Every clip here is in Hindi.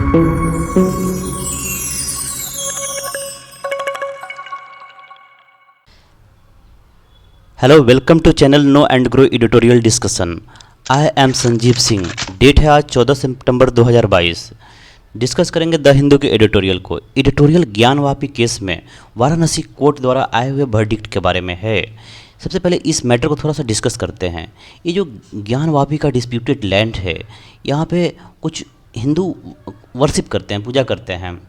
Hello, welcome to channel know and grow editorial discussion. I am Sanjeev Singh. Date है आज 14 सितंबर 2022। डिस्कस करेंगे द हिंदू के एडिटोरियल को। एडिटोरियल ज्ञानवापी केस में वाराणसी कोर्ट द्वारा आए हुए वर्डिक्ट के बारे में है। सबसे पहले इस मैटर को थोड़ा सा डिस्कस करते हैं। ये जो ज्ञानवापी का डिस्प्यूटेड लैंड है, यहाँ पे कुछ हिंदू वर्शिप करते हैं, पूजा करते हैं।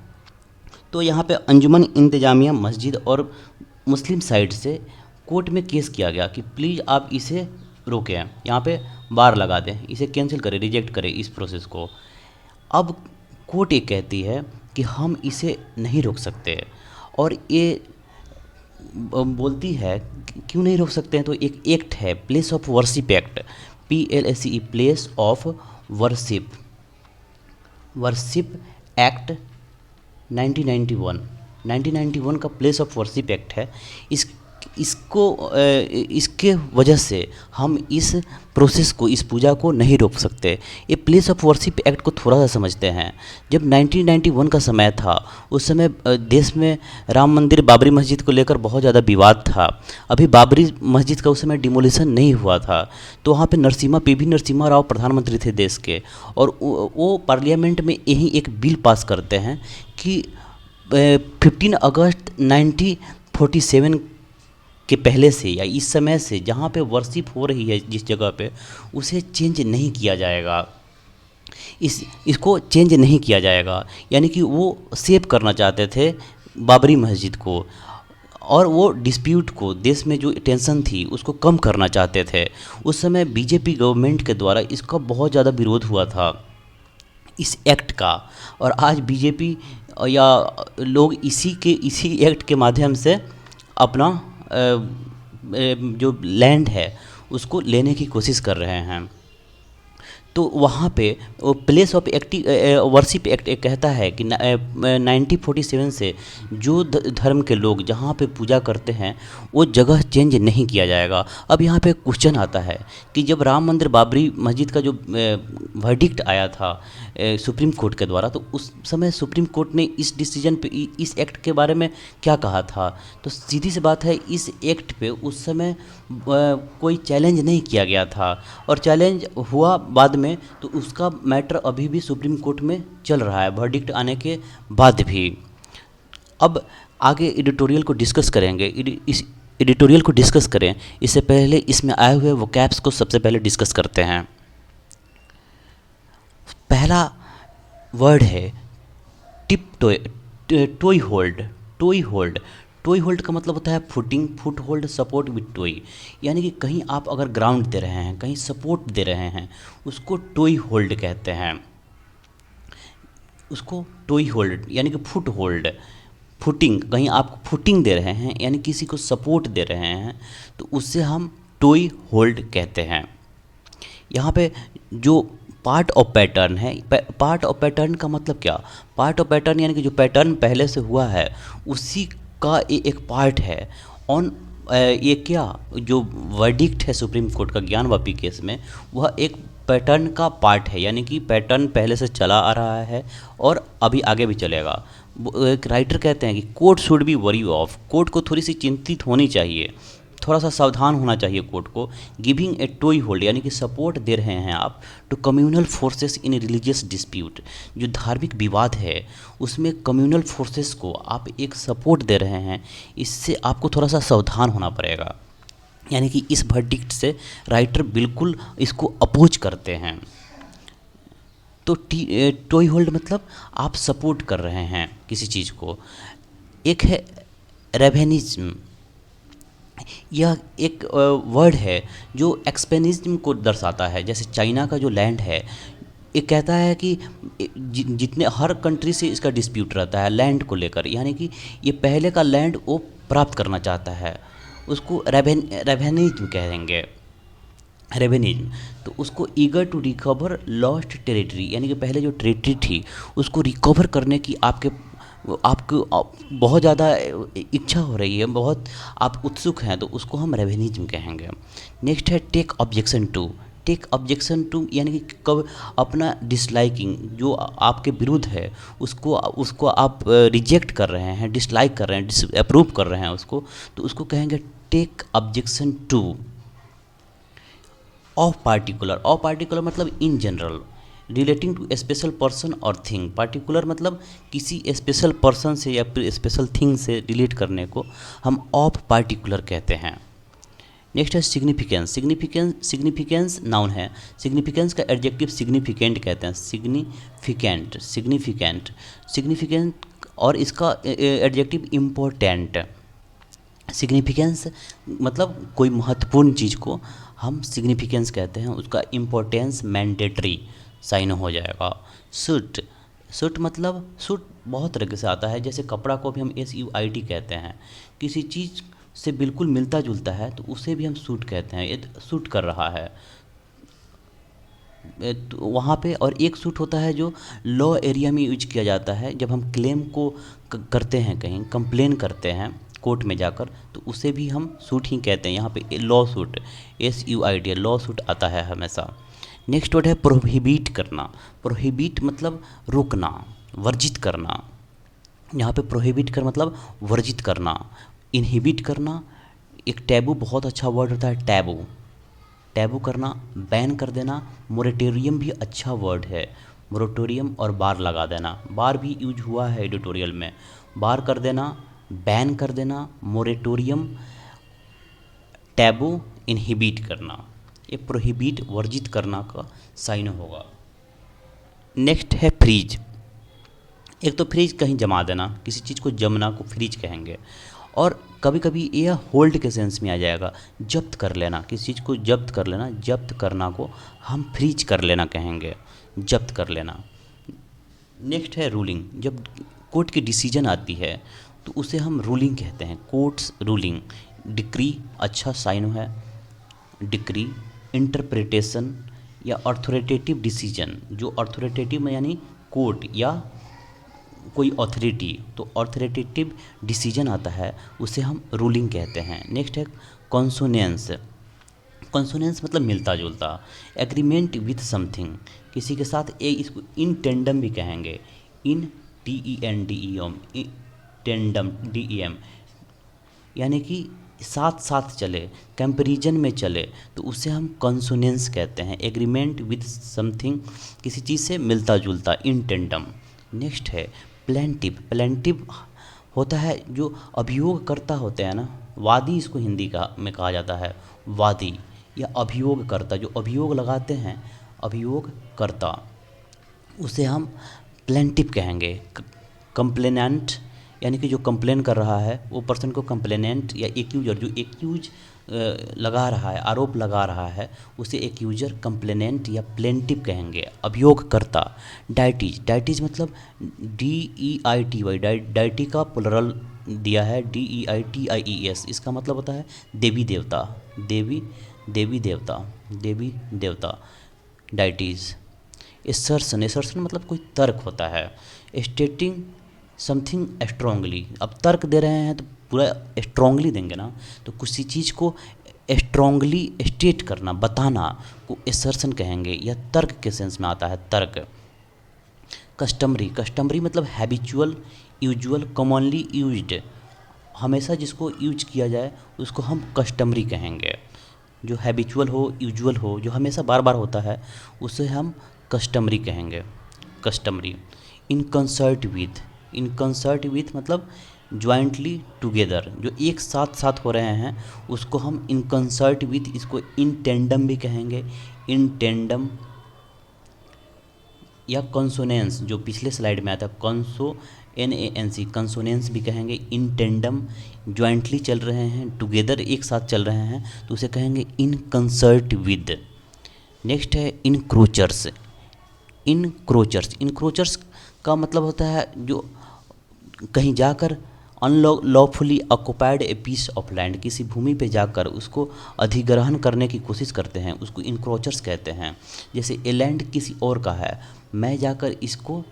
तो यहाँ पे अंजुमन इंतजामिया मस्जिद और मुस्लिम साइड से कोर्ट में केस किया गया कि प्लीज़ आप इसे रोकें, यहाँ पे बार लगा दें, इसे कैंसिल करें, रिजेक्ट करें इस प्रोसेस को। अब कोर्ट ये कहती है कि हम इसे नहीं रोक सकते, और ये बोलती है कि क्यों नहीं रोक सकते हैं। तो एक एक्ट है, place of worship act, PLACE, place of worship act 1991 का प्लेस ऑफ वर्शिप एक्ट है। इसके वजह से हम इस प्रोसेस को, इस पूजा को नहीं रोक सकते। ये प्लेस ऑफ वर्शिप एक्ट को थोड़ा सा समझते हैं। जब 1991 का समय था, उस समय देश में राम मंदिर, बाबरी मस्जिद को लेकर बहुत ज़्यादा विवाद था। अभी बाबरी मस्जिद का उस समय डिमोलिशन नहीं हुआ था। तो वहाँ पे PV नरसिम्हा राव प्रधानमंत्री थे देश के, और वो पार्लियामेंट में यही एक बिल पास करते हैं कि 15 अगस्त 1947 के पहले से या इस समय से जहाँ पे वर्शिप हो रही है जिस जगह पे, उसे चेंज नहीं किया जाएगा। इसको चेंज नहीं किया जाएगा, यानी कि वो सेव करना चाहते थे बाबरी मस्जिद को, और वो डिस्प्यूट को, देश में जो टेंशन थी उसको कम करना चाहते थे। उस समय बीजेपी गवर्नमेंट के द्वारा इसका बहुत ज़्यादा विरोध हुआ था, इस एक्ट का। और आज बीजेपी या लोग इसी एक्ट के माध्यम से अपना जो लैंड है उसको लेने की कोशिश कर रहे हैं। तो वहाँ पे वो प्लेस ऑफ वर्शिप एक्ट कहता है कि 1947 से जो धर्म के लोग जहाँ पे पूजा करते हैं वो जगह चेंज नहीं किया जाएगा। अब यहाँ पे क्वेश्चन आता है कि जब राम मंदिर, बाबरी मस्जिद का जो वर्डिक्ट आया था सुप्रीम कोर्ट के द्वारा, तो उस समय सुप्रीम कोर्ट ने इस डिसीजन पे, इस एक्ट के बारे में क्या कहा था। तो सीधी सी बात है, इस एक्ट पे उस समय कोई चैलेंज नहीं किया गया था, और चैलेंज हुआ बाद में। तो उसका मैटर अभी भी सुप्रीम कोर्ट में चल रहा है, वर्डिक्ट आने के बाद भी। अब आगे एडिटोरियल को डिस्कस करेंगे। इस एडिटोरियल को डिस्कस करें इससे पहले इसमें आए हुए वोकैब्स को सबसे पहले डिस्कस करते हैं। पहला वर्ड है टिप टोई होल्ड। टोई होल्ड का मतलब होता है footing, foot hold, support with टोई। यानी कि कहीं आप अगर ग्राउंड दे रहे हैं, कहीं सपोर्ट दे रहे हैं, उसको टोई होल्ड कहते हैं। उसको टोई होल्ड यानी कि फुट होल्ड, फुटिंग, कहीं आप फुटिंग दे रहे हैं यानी किसी को सपोर्ट दे रहे हैं, तो उससे हम टोई होल्ड कहते हैं। यहाँ पे जो पार्ट ऑफ पैटर्न है, पार्ट ऑफ पैटर्न का मतलब क्या? पार्ट ऑफ पैटर्न यानी कि जो पैटर्न पहले से हुआ है उसी का एक पार्ट है। ऑन ये क्या, जो वर्डिक्ट है सुप्रीम कोर्ट का ज्ञानवापी केस में, वह एक पैटर्न का पार्ट है, यानी कि पैटर्न पहले से चला आ रहा है और अभी आगे भी चलेगा। एक राइटर कहते हैं कि court should be worry of, court को थोड़ी सी चिंतित होनी चाहिए, थोड़ा सा सावधान होना चाहिए कोर्ट को। गिविंग ए टोई होल्ड यानी कि सपोर्ट दे रहे हैं आप to communal forces in religious dispute, जो धार्मिक विवाद है उसमें कम्युनल फोर्सेस को आप एक सपोर्ट दे रहे हैं, इससे आपको थोड़ा सा सावधान होना पड़ेगा। यानी कि इस वर्डिक्ट से राइटर बिल्कुल इसको अपोज करते हैं। तो टोई होल्ड मतलब आप सपोर्ट कर रहे हैं किसी चीज़ को। एक है रेवेनिज्म, यह एक वर्ड है जो एक्सपेनिज्म को दर्शाता है। जैसे चाइना का जो लैंड है, ये कहता है कि जितने हर कंट्री से इसका डिस्प्यूट रहता है लैंड को लेकर, यानी कि ये पहले का लैंड वो प्राप्त करना चाहता है, उसको रेवेनिज्म कहेंगे। रेवेनिज्म तो उसको eager to recover lost territory, यानी कि पहले जो टेरिटरी थी उसको रिकवर करने की आपको बहुत ज़्यादा इच्छा हो रही है, बहुत आप उत्सुक हैं, तो उसको हम रेवेनिज्म कहेंगे। नेक्स्ट है take objection to. Take objection to यानी कि कब अपना डिसलाइकिंग जो आपके विरुद्ध है उसको उसको आप रिजेक्ट कर रहे हैं, डिसलाइक कर रहे हैं, डिसअप्रूव कर रहे हैं उसको, तो उसको कहेंगे take objection to. Of particular, of particular मतलब in general, relating to special person और थिंग। पार्टिकुलर मतलब किसी स्पेशल पर्सन से या फिर स्पेशल थिंग से रिलेट करने को हम ऑफ पार्टिकुलर कहते हैं। नेक्स्ट है सिग्निफिकेंस। सिग्निफिकेंस नाउन है, सिग्निफिकेंस का एडजेक्टिव सिग्निफिकेंट कहते हैं, सिग्निफिकेंट और इसका एडजेक्टिव इम्पोर्टेंट। सिग्निफिकेंस मतलब कोई महत्वपूर्ण चीज़ को हम सिग्निफिकेंस कहते हैं, उसका इम्पोर्टेंस मैंडेटरी साइन हो जाएगा। सूट मतलब सूट बहुत तरीके से आता है, जैसे कपड़ा को भी हम SUIT कहते हैं, किसी चीज़ से बिल्कुल मिलता जुलता है तो उसे भी हम सूट कहते हैं, ये सूट कर रहा है तो वहाँ पे। और एक सूट होता है जो लॉ एरिया में यूज किया जाता है, जब हम क्लेम को करते हैं, कहीं कंप्लेन करते हैं कोर्ट में जाकर, तो उसे भी हम सूट ही कहते हैं। यहाँ पे law suit SUIT law suit आता है हमेशा। नेक्स्ट वर्ड है प्रोहिबिट करना। प्रोहिबिट मतलब रोकना, वर्जित करना। यहाँ पे प्रोहिबिट कर मतलब वर्जित करना, इनहिबिट करना। एक टैबू बहुत अच्छा वर्ड होता है, टैबू करना, बैन कर देना। मोरेटोरियम भी अच्छा वर्ड है, मोरेटोरियम और बार लगा देना, बार भी यूज हुआ है एडिटोरियल में। बार कर देना, बैन कर देना, मोरेटोरियम, टैबू, इनहिबिट करना, ये प्रोहिबिट वर्जित करना का साइन होगा। नेक्स्ट है फ्रीज। एक तो फ्रीज कहीं जमा देना, किसी चीज़ को जमना को फ्रीज कहेंगे। और कभी कभी यह होल्ड के सेंस में आ जाएगा, जब्त कर लेना, किसी चीज़ को जब्त कर लेना, जब्त करना को हम फ्रीज कर लेना कहेंगे, जब्त कर लेना। नेक्स्ट है रूलिंग। जब कोर्ट की डिसीजन आती है तो उसे हम रूलिंग कहते हैं, कोर्ट्स रूलिंग। डिक्री अच्छा साइन है, डिक्री। इंटरप्रिटेशन या अथॉरिटेटिव डिसीजन, जो अथॉरिटेटिव में यानी कोर्ट या कोई अथॉरिटी, तो अथॉरिटेटिव डिसीजन आता है उसे हम रूलिंग कहते हैं। नेक्स्ट है कॉन्सोनेंस। कॉन्सोनेंस मतलब मिलता जुलता। एग्रीमेंट विथ समथिंग, किसी के साथ इसको इन टेंडम भी कहेंगे, इन TENDEM, टेंडम DEM, यानी कि साथ साथ चले, कंपैरिजन में चले, तो उसे हम कॉन्सोनेंस कहते हैं। एग्रीमेंट विथ समथिंग, किसी चीज़ से मिलता जुलता, इन टेंडम। नेक्स्ट है प्लेंटिव। प्लेंटिव होता है जो अभियोग करता होते हैं ना, वादी इसको हिंदी में कहा जाता है, वादी या अभियोग करता, जो अभियोग लगाते हैं, अभियोग करता, उसे हम प्लेंटिव कहेंगे। कंप्लेनेंट यानी कि जो कंप्लेन कर रहा है वो पर्सन को कंप्लेनेंट, या एक्यूजर जो एक्यूज लगा रहा है, आरोप लगा रहा है, उसे एक्यूजर, कंप्लेनेंट या प्लेंटिव कहेंगे, अभियोगकर्ता। डाइटीज। डाइटीज मतलब DEITY, डाइटी का प्लुरल दिया है, DEITIES, इसका मतलब होता है देवी देवता, देवी देवता, डाइटीज। एसर्शन। एसर्शन मतलब कोई तर्क होता है। स्टेटिंग समथिंग स्ट्रांगली, अब तर्क दे रहे हैं तो पूरा स्ट्रांगली देंगे ना, तो किसी चीज़ को स्ट्रांगली स्टेट करना, बताना को एसर्शन कहेंगे, या तर्क के सेंस में आता है, तर्क। कस्टमरी। कस्टमरी मतलब हैबिचुअल, यूजुअल, कॉमनली यूज्ड, हमेशा जिसको यूज किया जाए उसको हम कस्टमरी कहेंगे। जो हैबिचुअल हो, यूजुअल हो, जो हमेशा बार बार होता है, उसे हम कस्टमरी कहेंगे, कस्टमरी। इन कंसर्ट विथ मतलब ज्वाइंटली टुगेदर, जो एक साथ साथ हो रहे हैं उसको हम इन कंसर्ट विथ, इसको इन टेंडम भी कहेंगे, इन टेंडम। या कंसोनेंस जो पिछले स्लाइड में आया था, NANC, कंसोनेंस भी कहेंगे। इन टेंडम ज्वाइंटली चल रहे हैं, टुगेदर एक साथ चल रहे हैं, तो उसे कहेंगे इन कंसर्ट विद। नेक्स्ट है इनक्रोचर्स। इनक्रोचर्स का मतलब होता है जो कहीं जाकर unlawfully occupied a piece of land, किसी भूमि पे जाकर उसको अधिग्रहण करने की कोशिश करते हैं, उसको इनक्रोचर्स कहते हैं। जैसे ए लैंड किसी और का है, मैं जाकर इसको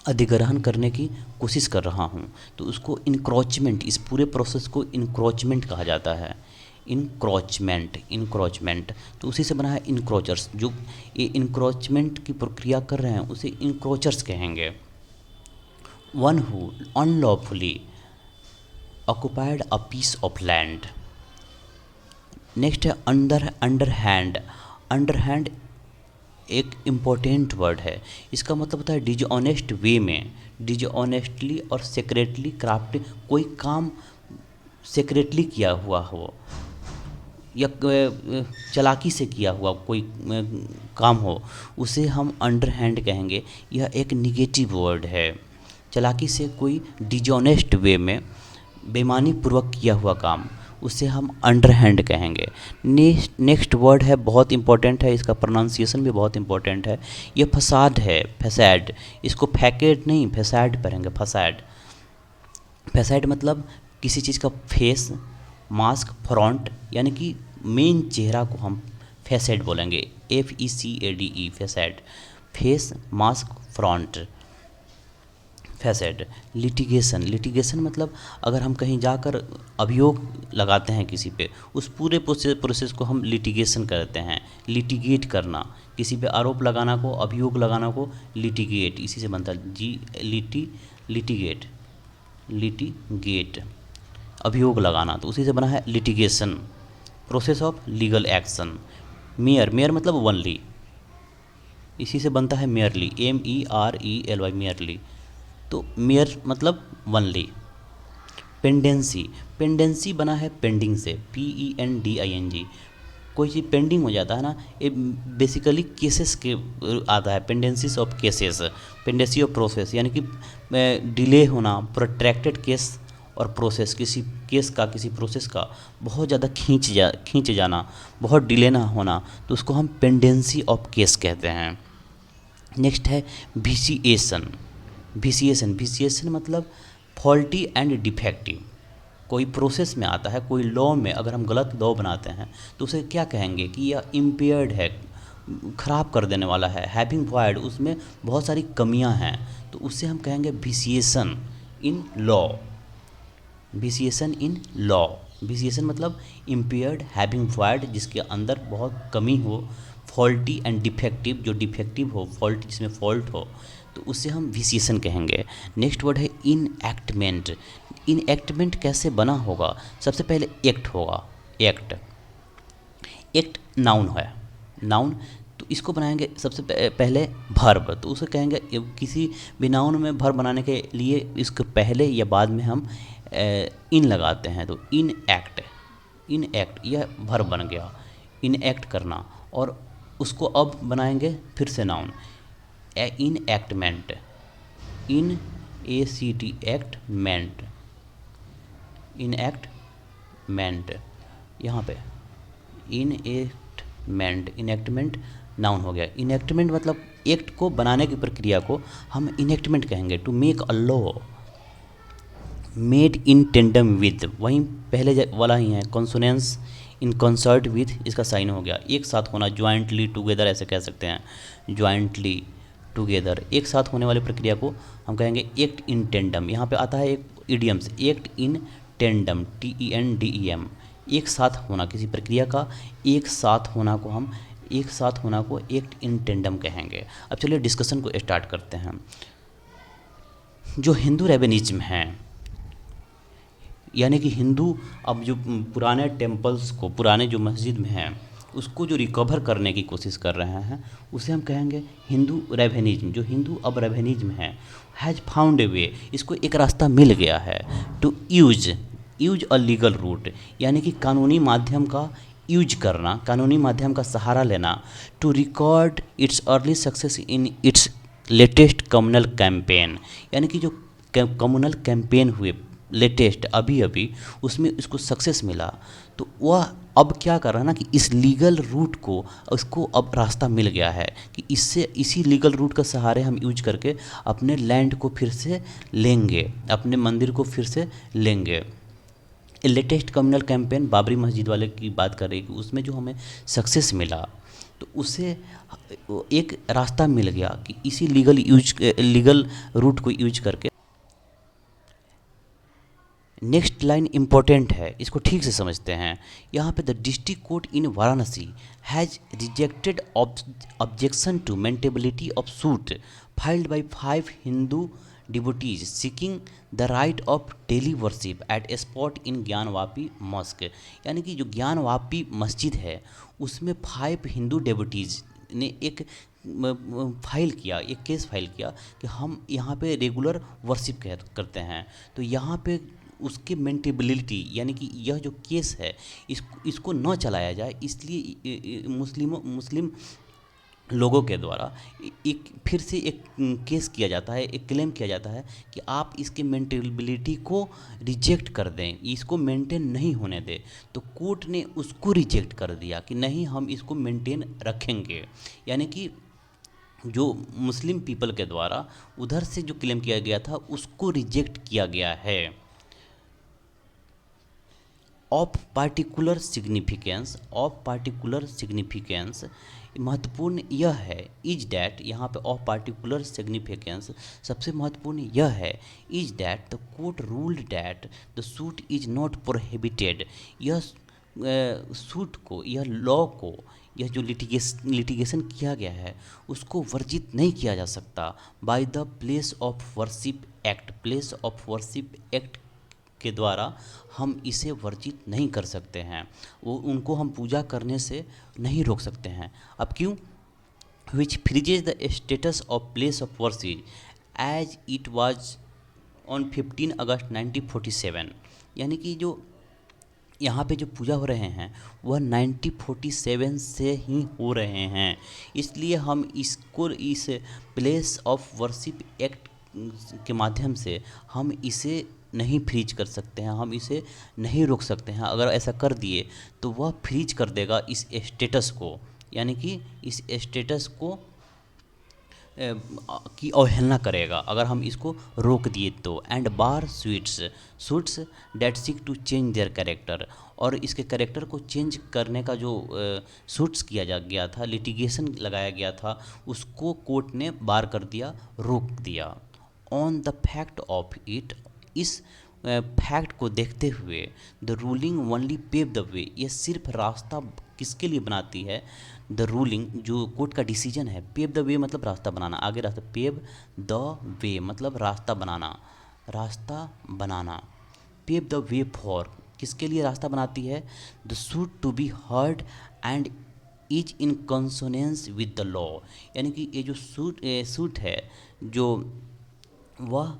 अधिग्रहण करने की कोशिश कर रहा हूँ, तो उसको इनक्रोचमेंट, इस पूरे प्रोसेस को इनक्रोचमेंट कहा जाता है, इंक्रोचमेंट तो उसी से बना है इंक्रोचर्स। जो ये इंक्रोचमेंट की प्रक्रिया कर रहे हैं उसे इंक्रोचर्स कहेंगे। One who unlawfully occupied a piece of land. Next है अंडरहैंड। अंडरहैंड एक इम्पोर्टेंट वर्ड है। इसका मतलब होता है डिजऑनेस्ट वे में, डिजऑनेस्टली और सेक्रेटली क्राफ्ट, कोई काम सेक्रेटली किया हुआ हो या चालाकी से किया हुआ कोई काम हो, उसे हम अंडरहैंड कहेंगे। यह एक निगेटिव वर्ड है। चालाकी से कोई डिजऑनेस्ट वे में बेईमानी पूर्वक किया हुआ काम, उसे हम अंडरहैंड कहेंगे। नेक्स्ट वर्ड है, बहुत इंपॉर्टेंट है, इसका प्रोनाउंसिएशन भी बहुत इंपॉर्टेंट है। ये फसाद है, फैसाड। इसको फैकेट नहीं, फैसाड पढ़ेंगे, फसाड। फैसाड मतलब किसी चीज़ का फेस, मास्क, फ्रंट, यानी कि मेन चेहरा को हम फैसेड बोलेंगे। FECADE, facade. Face, mask, front, facade. Litigation. Litigation मतलब अगर हम कहीं जाकर अभियोग लगाते हैं किसी पे, उस पूरे प्रोसेस को हम लिटिगेशन करते हैं। लिटिगेट करना, किसी पे आरोप लगाना को, अभियोग लगाना को लिटिगेट, इसी से बनता है लिटिगेट, लिटिगेट अभियोग लगाना, तो उसी से बना है litigation. Process of legal action. Mayor, mayor मतलब ओनली, इसी से बनता है मेयरली, MERELY, मेयरली। तो मेयर मतलब ओनली। पेंडेंसी। पेंडेंसी बना है पेंडिंग से, PENDING। कोई चीज़ पेंडिंग हो जाता है ना, ये बेसिकली केसेस के आता है, pendencies of cases, pendency of process, यानी कि डिले होना, प्रोट्रैक्टेड केस और प्रोसेस, किसी केस का, किसी प्रोसेस का बहुत ज़्यादा खींच जाना, बहुत डिले ना होना, तो उसको हम पेंडेंसी ऑफ केस कहते हैं। नेक्स्ट है विसिएशन। विसिएशन मतलब फॉल्टी एंड डिफेक्टिव। कोई प्रोसेस में आता है, कोई लॉ में अगर हम गलत लॉ बनाते हैं तो उसे क्या कहेंगे कि यह इम्पेयर्ड है, ख़राब कर देने वाला है, हैविंग वॉइड, उसमें बहुत सारी कमियां हैं, तो उससे हम कहेंगे विसिएशन इन लॉ। विसिएशन in law. विसिएशन मतलब इम्पेयर्ड, हैविंग वॉइड, जिसके अंदर बहुत कमी हो, फॉल्टी एंड डिफेक्टिव, जो डिफेक्टिव हो, फॉल्ट जिसमें फॉल्ट हो, तो उससे हम विसिएशन कहेंगे। नेक्स्ट वर्ड है इनएक्टमेंट। इनएक्टमेंट कैसे बना होगा? सबसे पहले एक्ट होगा, एक्ट। एक्ट नाउन है, नाउन, तो इसको बनाएंगे सबसे पहले भर्ब, तो उसे कहेंगे, किसी भी नाउन में भर्ब बनाने के लिए इसके पहले या बाद में हम इन लगाते हैं, तो इन एक्ट, इन एक्ट, यह भर्ब बन गया, इन एक्ट करना। और उसको अब बनाएंगे फिर से नाउन, इन एक्टमेंट, इन ACT एक्टमेंट, इन एक्टमेंट, यहाँ पे इनएक्टमेंट, इनएक्टमेंट नाउन हो गया। इनएक्टमेंट मतलब एक्ट को बनाने की प्रक्रिया को हम इनएक्टमेंट कहेंगे। To make a law made in tandem with, वहीं पहले वाला ही है, कॉन्सोनेंस इन कंसर्ट विद, इसका साइन हो गया, एक साथ होना, ज्वाइंटली टुगेदर ऐसे कह सकते हैं, ज्वाइंटली टुगेदर, एक साथ होने वाली प्रक्रिया को हम कहेंगे एक्ट इन टेंडम। यहाँ पे आता है एक idioms, act in tandem, TENDEM, एक साथ होना, किसी प्रक्रिया का एक साथ होना को हम, एक साथ होना को एक्ट इन टेंडम कहेंगे। अब चलिए डिस्कशन को स्टार्ट करते हैं। जो हिंदू रेवेनिज्म है, यानी कि हिंदू अब जो पुराने टेम्पल्स को, पुराने जो मस्जिद में हैं, उसको जो रिकवर करने की कोशिश कर रहे हैं, उसे हम कहेंगे हिंदू रेवेनिज्म। जो हिंदू अब रेवेनिज्म है, हैज़ फाउंड ए वे, इसको एक रास्ता मिल गया है, to use a legal route, यानी कि कानूनी माध्यम का यूज करना, कानूनी माध्यम का सहारा लेना, to record its early success in its latest communal campaign, यानी कि जो कम्युनल कैंपेन हुए लेटेस्ट अभी अभी, उसमें इसको सक्सेस मिला, तो वह अब क्या कर रहा है ना कि इस लीगल रूट को, उसको अब रास्ता मिल गया है कि इससे, इसी लीगल रूट का सहारे हम यूज करके अपने लैंड को फिर से लेंगे, अपने मंदिर को फिर से लेंगे। लेटेस्ट कम्युनल कैंपेन बाबरी मस्जिद वाले की बात कर रही है कि उसमें जो हमें सक्सेस मिला, तो उससे एक रास्ता मिल गया कि इसी लीगल रूट को यूज करके नेक्स्ट लाइन इम्पोर्टेंट है, इसको ठीक से समझते हैं। यहाँ पे the district court in Varanasi has rejected objection to maintainability of suit filed by 5 Hindu devotees seeking the right of daily worship at a spot in Gyanvapi mosque. यानी कि जो ज्ञानवापी मस्जिद है उसमें 5 हिंदू डिवोटीज ने एक फाइल किया, एक केस फाइल किया कि हम यहाँ पे रेगुलर वर्शिप करते हैं। तो यहाँ पे उसके मेंटेबिलिटी यानी कि यह जो केस है इसको न चलाया जाए, इसलिए मुस्लिम लोगों के द्वारा एक फिर से एक केस किया जाता है, एक क्लेम किया जाता है कि आप इसके मेंटेबिलिटी को रिजेक्ट कर दें, इसको मेंटेन नहीं होने दें। तो कोर्ट ने उसको रिजेक्ट कर दिया कि नहीं, हम इसको मेंटेन रखेंगे। यानी कि जो मुस्लिम पीपल के द्वारा उधर से जो क्लेम किया गया था उसको रिजेक्ट किया गया है। ऑफ पार्टिकुलर सिग्निफिकेंस महत्वपूर्ण यह है, इज डैट, यहाँ पे ऑफ पार्टिकुलर सिग्निफिकेंस सबसे महत्वपूर्ण यह है, is that the court ruled that the suit is not prohibited. यह सूट को, यह लॉ को, यह जो लिटिगेशन किया गया है उसको वर्जित नहीं किया जा सकता by the place of worship act के द्वारा हम इसे वर्जित नहीं कर सकते हैं, वो उनको हम पूजा करने से नहीं रोक सकते हैं। अब क्यों? Which freezes the status of place of worship as it was on 15 August 1947। यानी कि जो यहाँ पे जो पूजा हो रहे हैं वह 1947 से ही हो रहे हैं, इसलिए हम इसको इस प्लेस ऑफ वर्शिप एक्ट के माध्यम से हम इसे नहीं फ्रीज कर सकते हैं, हम इसे नहीं रोक सकते हैं। अगर ऐसा कर दिए तो वह फ्रीज कर देगा इस स्टेटस को, यानी कि इस स्टेटस को की अवहेलना करेगा अगर हम इसको रोक दिए तो। And bar suits that seek to change their character, और इसके कैरेक्टर को चेंज करने का जो सूट्स किया गया था, लिटिगेशन लगाया गया था, उसको कोर्ट ने बार कर दिया, रोक दिया। On the fact of it, इस फैक्ट को देखते हुए the ruling only pave the way, ये सिर्फ रास्ता किसके लिए बनाती है? द रूलिंग, जो कोर्ट का डिसीजन है, पेव द वे मतलब रास्ता बनाना, आगे रास्ता, पेव द वे मतलब रास्ता बनाना, पेव द वे फॉर, किसके लिए रास्ता बनाती है? The suit to be heard and is in consonance with the law. यानी कि ये जो सूट है जो वह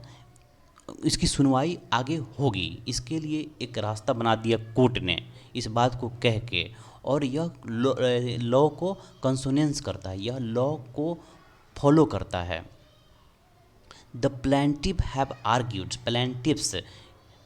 इसकी सुनवाई आगे होगी, इसके लिए एक रास्ता बना दिया कोर्ट ने इस बात को कह के, और यह लॉ को कंसोनेंस करता है, यह लॉ को फॉलो करता है। द प्लेंटिव हैव आर्ग्यूड,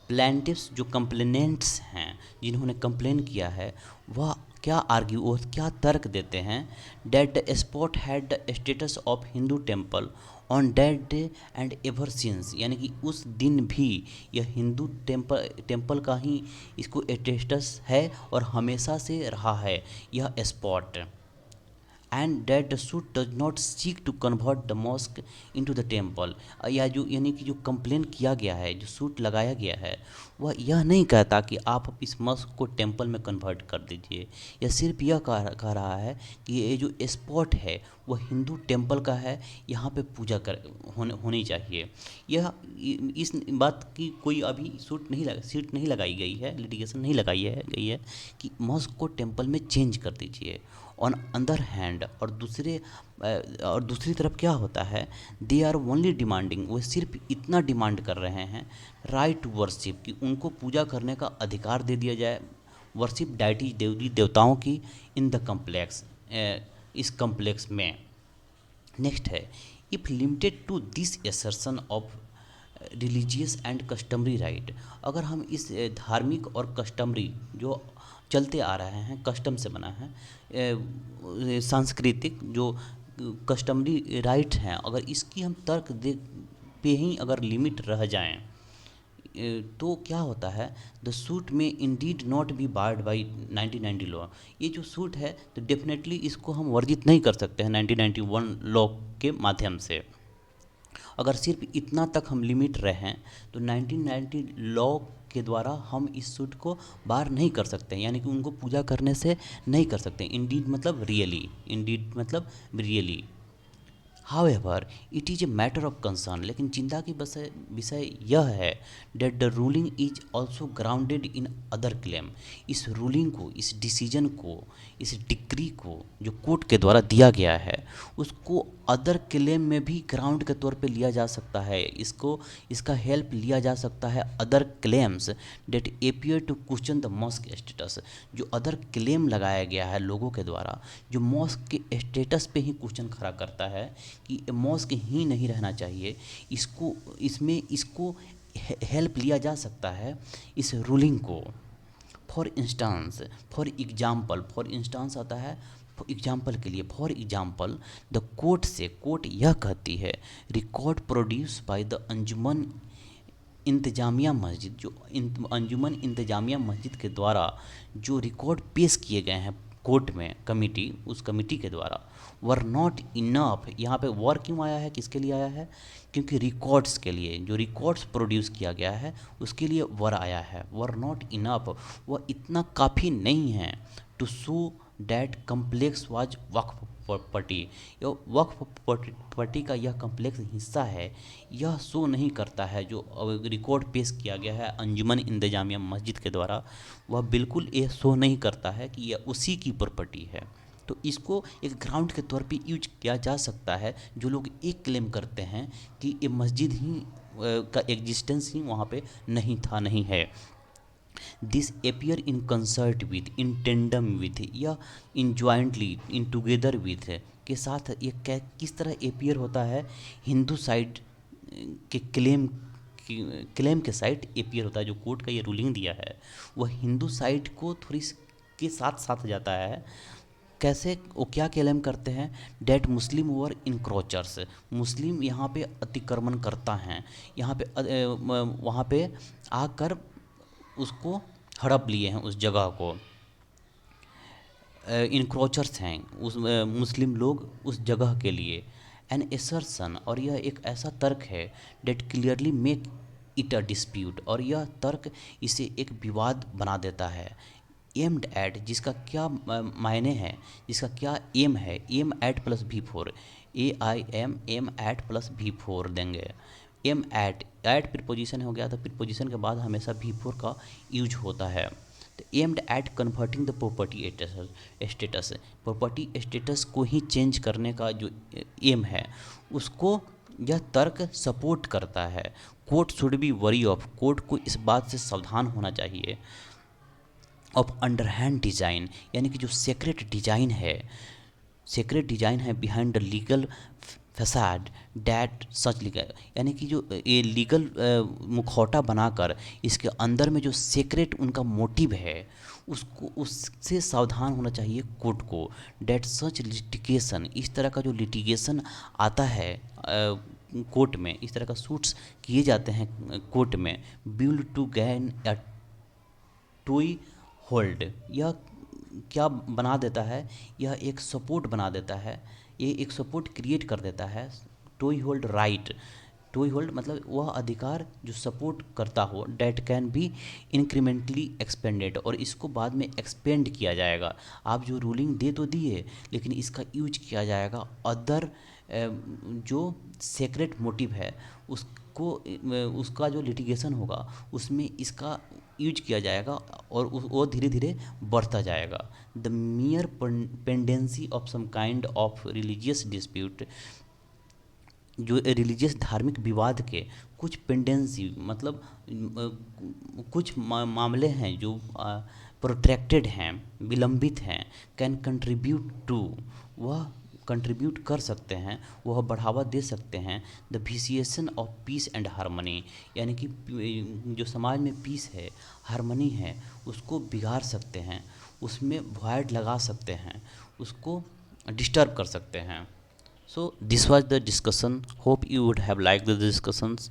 प्लेंटिव्स जो कंप्लेनेंट्स हैं, जिन्होंने कंप्लेन किया है, वह क्या आर्ग्यू और क्या तर्क देते हैं? That the spot had the status of Hindu temple on that day and ever since. यानी कि उस दिन भी यह हिंदू टेम्पल का ही इसको स्टेटस है और हमेशा से रहा है यह spot. And that the suit does not seek to convert the mosque into the temple. या जो यानी कि जो कंप्लेन किया गया है, जो सूट लगाया गया है, वह यह नहीं कहता कि आप इस मॉस्क को टेम्पल में कन्वर्ट कर दीजिए। यह सिर्फ यह कह रहा है कि ये जो स्पॉट है वह हिंदू टेम्पल का है, यहाँ पे पूजा होनी चाहिए। यह इस बात की कोई अभी सीट नहीं लगाई गई है, लिटिगेशन नहीं गई है कि मॉस्क को टेम्पल में चेंज कर दीजिए। ऑन अदर हैंड, और दूसरी तरफ क्या होता है? दे आर ओनली डिमांडिंग, वो सिर्फ इतना डिमांड कर रहे हैं, राइट टू वर्शिप, कि उनको पूजा करने का अधिकार दे दिया जाए, वर्शिप डाइटी देवी देवताओं की इन द कम्प्लेक्स, इस कम्प्लेक्स में। नेक्स्ट है, if limited to this assertion of religious and customary right, अगर हम इस धार्मिक और कस्टमरी जो चलते आ रहे हैं, कस्टम से बना है, सांस्कृतिक जो कस्टमरी राइट हैं, अगर इसकी हम तर्क दे पे ही अगर लिमिट रह जाएं तो क्या होता है? The suit may indeed not be barred by 1990 law. ये जो सूट है तो डेफिनेटली इसको हम वर्जित नहीं कर सकते हैं 1991 लॉ के माध्यम से। अगर सिर्फ इतना तक हम लिमिट रहें तो 1990 लॉ के द्वारा हम इस सूट को बार नहीं कर सकते हैं, यानी कि उनको पूजा करने से नहीं कर सकते। इंडीड मतलब रियली, इंडीड मतलब really. However it is a matter of concern, लेकिन चिंता की विषय यह है that the ruling is also grounded in other claim. इस रूलिंग को, इस डिसीजन को, इस डिक्री को जो कोर्ट के द्वारा दिया गया है उसको अदर क्लेम में भी ग्राउंड के तौर पे लिया जा सकता है। इसका हेल्प लिया जा सकता है other claims that appear to question the mosque status. जो अदर क्लेम लगाया गया है लोगों के द्वारा, जो मॉस्क के स्टेटस पे ही क्वेश्चन खड़ा करता है कि मॉस्क ही नहीं रहना चाहिए, इसको हेल्प लिया जा सकता है इस रूलिंग को। फॉर इंस्टांस, फॉर इंस्टांस आता है एग्जाम्पल के लिए। फॉर एग्जाम्पल द कोर्ट यह कहती है रिकॉर्ड प्रोड्यूस बाय द अंजुमन इंतजामिया मस्जिद, जो अंजुमन इंतजामिया मस्जिद के द्वारा जो रिकॉर्ड पेश किए गए हैं कोर्ट में कमिटी, उस कमिटी के द्वारा वर नॉट इनफ। यहाँ पे वर क्यों आया है, किसके लिए आया है? क्योंकि रिकॉर्ड्स के लिए, जो रिकॉर्ड्स प्रोड्यूस किया गया है उसके लिए वर आया है। वर नॉट इनफ, वह इतना काफ़ी नहीं है to show that complex was waqf property. यह वक्फ प्रॉपर्टी का यह कम्प्लेक्स हिस्सा है, यह शो नहीं करता है। जो रिकॉर्ड पेश किया गया है अंजुमन इंतजामिया मस्जिद के द्वारा, वह बिल्कुल ये शो नहीं करता है कि यह उसी की प्रॉपर्टी है। तो इसको एक ग्राउंड के तौर पे यूज किया जा सकता है। जो लोग एक क्लेम करते हैं कि ये मस्जिद ही का एग्जिस्टेंस ही वहाँ पे नहीं था, नहीं है। This appear in concert with, in tandem with, या इन ज्वाइंटली, इन टुगेदर विथ के साथ ये किस तरह अपियर होता है? हिंदू साइड के क्लेम के साइड अपियर होता है। जो कोर्ट का ये रूलिंग दिया है वह हिंदू साइड को थोड़ी के साथ साथ जाता है। कैसे? वो क्या क्लेम करते हैं? डेट मुस्लिम वर इनक्रोचर्स, मुस्लिम यहाँ पे अतिक्रमण करता हैं, यहाँ पे वहाँ पे आकर उसको हड़प लिए हैं, उस जगह को। इनक्रोचर्स हैं उस मुस्लिम लोग उस जगह के लिए। एन एसर्सन, और यह एक ऐसा तर्क है that clearly make it a dispute, और यह तर्क इसे एक विवाद बना देता है। एम्ड एट, जिसका क्या मायने है, जिसका क्या एम है? Aim at plus V4, AIM, aim at plus V4 देंगे। एम एट प्रीपोजिशन हो गया, तो प्रीपोजिशन के बाद हमेशा V4 का यूज होता है। तो aimed at converting the property status, property status को ही चेंज करने का जो एम है उसको यह तर्क सपोर्ट करता है। Court should be worry of, court को इस बात से सावधान होना चाहिए ऑफ अंडरहैंड डिजाइन, यानी कि जो सेक्रेट डिजाइन है behind the legal facade that such legal, यानी कि जो ये लीगल मुखौटा बनाकर इसके अंदर में जो सेक्रेट उनका मोटिव है उसको, उससे सावधान होना चाहिए कोर्ट को। डैट सच लिटिगेशन, इस तरह का जो लिटिगेशन आता है कोर्ट में, इस तरह का सूट्स किए जाते हैं कोर्ट में, बिल्ड टू गैन अ टोई होल्ड, यह क्या बना देता है? यह एक सपोर्ट बना देता है, ये एक सपोर्ट क्रिएट कर देता है। टोई होल्ड राइट, टोई होल्ड मतलब वह अधिकार जो सपोर्ट करता हो, that can be incrementally expanded, और इसको बाद में एक्सपेंड किया जाएगा। आप जो रूलिंग दे तो दिए, लेकिन इसका यूज किया जाएगा अदर जो सेक्रेट मोटिव है उसको, उसका जो लिटिगेशन होगा उसमें इसका यूज किया जाएगा और वो धीरे धीरे बढ़ता जाएगा। The mere pendency of some kind of religious dispute, जो रिलीजियस धार्मिक विवाद के कुछ पेंडेंसी मतलब कुछ मामले हैं जो प्रोट्रैक्टेड हैं, विलंबित हैं, कैन कंट्रीब्यूट टू, वह कंट्रीब्यूट कर सकते हैं, वह बढ़ावा दे सकते हैं the vitiation of peace and harmony, यानी कि जो समाज में पीस है, हारमनी है, उसको बिगाड़ सकते हैं, उसमें वॉइड लगा सकते हैं, उसको डिस्टर्ब कर सकते हैं। So this was the discussion. Hope you would have liked the discussions.